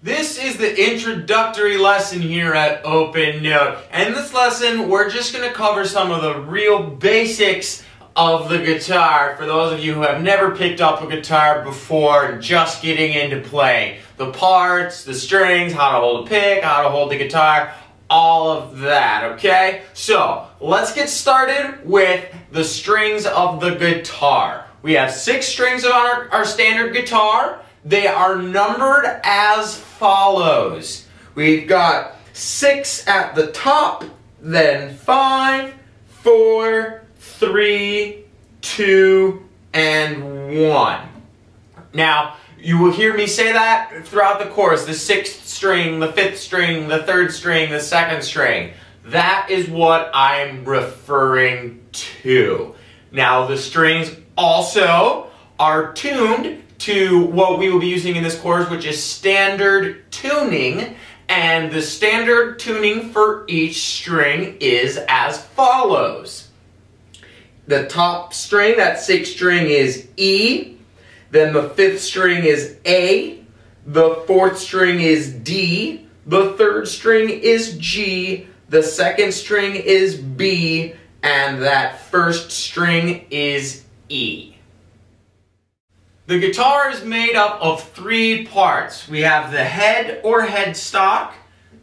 This is the introductory lesson here at OpenNote. And in this lesson, we're just going to cover some of the real basics of the guitar for those of you who have never picked up a guitar before and just getting into playing. The parts, the strings, how to hold a pick, how to hold the guitar, all of that, okay? So, let's get started with the strings of the guitar. We have 6 strings on our standard guitar. They are numbered as follows. We've got 6 at the top, then 5, 4, 3, 2, and 1. Now, you will hear me say that throughout the chorus. The 6th string, the 5th string, the 3rd string, the 2nd string. That is what I'm referring to. Now, the strings also are tuned to what we will be using in this course, which is standard tuning. And the standard tuning for each string is as follows. The top string, that 6th string, is E. Then the 5th string is A. The 4th string is D. The 3rd string is G. The 2nd string is B. And that 1st string is E. The guitar is made up of 3 parts. We have the head or headstock,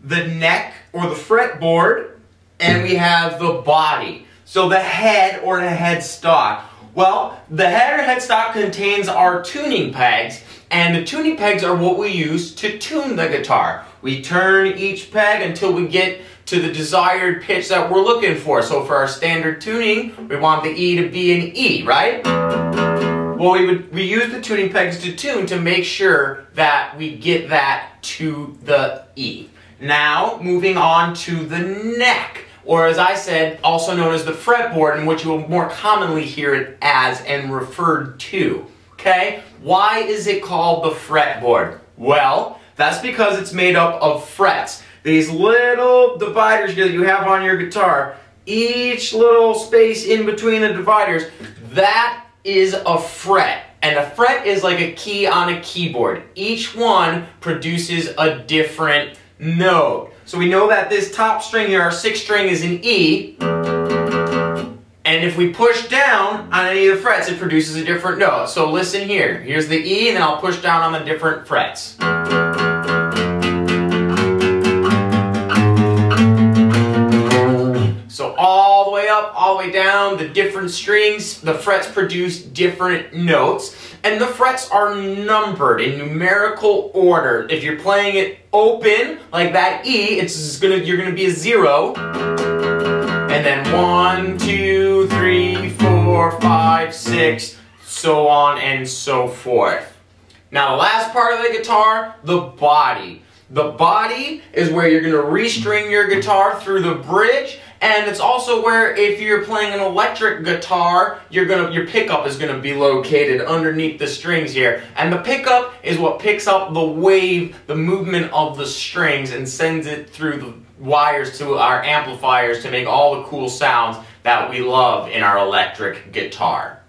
the neck or the fretboard, and we have the body. So the head or the headstock. Well, the head or headstock contains our tuning pegs, and the tuning pegs are what we use to tune the guitar. We turn each peg until we get to the desired pitch that we're looking for. So for our standard tuning, we want the E to be an E, right? Well, we use the tuning pegs to tune to make sure that we get that to the E. Now, moving on to the neck, or as I said, also known as the fretboard, in which you will more commonly hear it as and referred to. Okay? Why is it called the fretboard? Well, that's because it's made up of frets. These little dividers here that you have on your guitar, each little space in between the dividers, that is a fret. And a fret is like a key on a keyboard. Each one produces a different note. So we know that this top string here, our 6th string, is an E. And if we push down on any of the frets, it produces a different note. So listen here. Here's the E, and then I'll push down on the different frets. So all the way up, all the way down, the different strings, the frets produce different notes. And the frets are numbered in numerical order. If you're playing it open, like that E, you're gonna be a 0. And then 1, 2, 3, 4, 5, 6, so on and so forth. Now the last part of the guitar, the body. The body is where you're gonna restring your guitar through the bridge. And it's also where, if you're playing an electric guitar, your pickup is going to be located underneath the strings here. And the pickup is what picks up the wave, the movement of the strings, and sends it through the wires to our amplifiers to make all the cool sounds that we love in our electric guitar.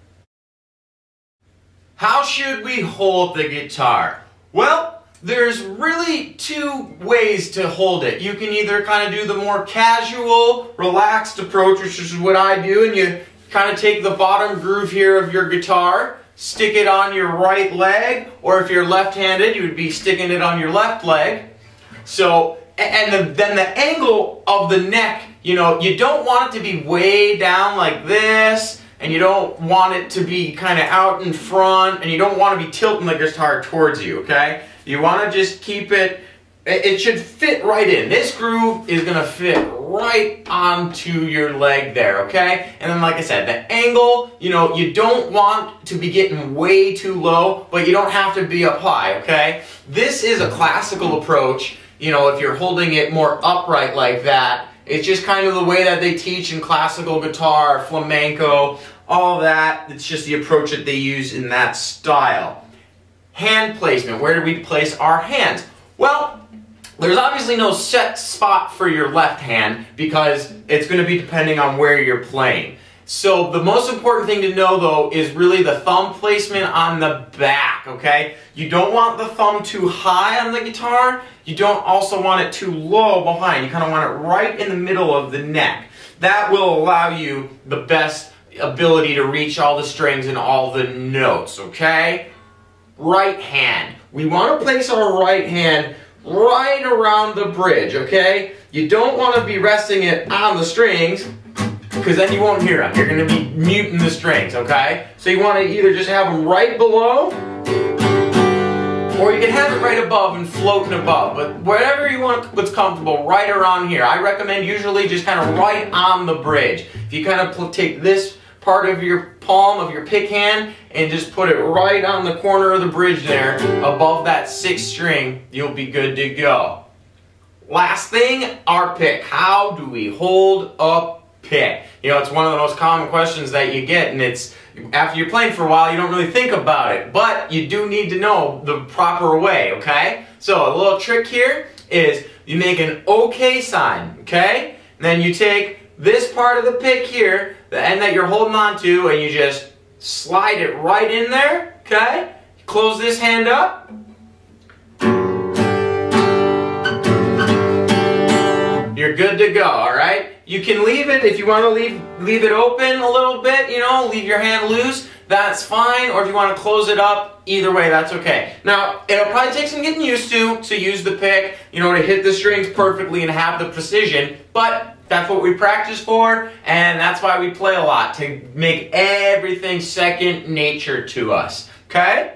How should we hold the guitar? Well, there's really 2 ways to hold it. You can either kind of do the more casual, relaxed approach, which is what I do, and you kind of take the bottom groove here of your guitar, stick it on your right leg, or if you're left-handed, you would be sticking it on your left leg. So, and then the angle of the neck, you don't want it to be way down like this, and you don't want it to be kind of out in front, and you don't want to be tilting the guitar towards you, okay? You want to just keep it should fit right in. This groove is going to fit right onto your leg there, okay? And then like I said, the angle, you don't want to be getting way too low, but you don't have to be up high, okay? This is a classical approach, if you're holding it more upright like that. It's just kind of the way that they teach in classical guitar, flamenco, all that. It's just the approach that they use in that style. Hand placement. Where do we place our hands? Well, there's obviously no set spot for your left hand because it's going to be depending on where you're playing. So the most important thing to know though is really the thumb placement on the back, okay? You don't want the thumb too high on the guitar. You don't also want it too low behind. You kind of want it right in the middle of the neck. That will allow you the best ability to reach all the strings and all the notes, okay? Right hand. We want to place our right hand right around the bridge, okay? You don't want to be resting it on the strings, because then you won't hear them. You're going to be muting the strings, okay? So you want to either just have them right below, or you can have it right above and floating above. But whatever you want, what's comfortable, right around here. I recommend usually just kind of right on the bridge. If you kind of take this part of your palm of your pick hand and just put it right on the corner of the bridge there, above that 6th string, you'll be good to go. Last thing, our pick. How do we hold a pick? You know, it's one of the most common questions that you get, and it's after you're playing for a while, you don't really think about it, but you do need to know the proper way, okay? So a little trick here is you make an OK sign, okay? And then you take this part of the pick here, the end that you're holding on to, and you just slide it right in there, okay? Close this hand up. You're good to go, alright? You can leave it, if you want to leave it open a little bit, you know, leave your hand loose, that's fine. Or if you want to close it up, either way, that's okay. Now, it'll probably take some getting used to use the pick, you know, to hit the strings perfectly and have the precision, but that's what we practice for, and that's why we play a lot, to make everything second nature to us, okay?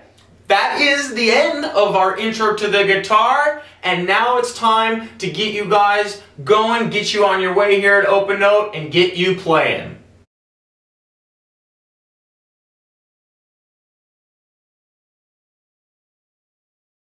That is the end of our intro to the guitar, and now it's time to get you guys going, get you on your way here at OpenNote, and get you playing.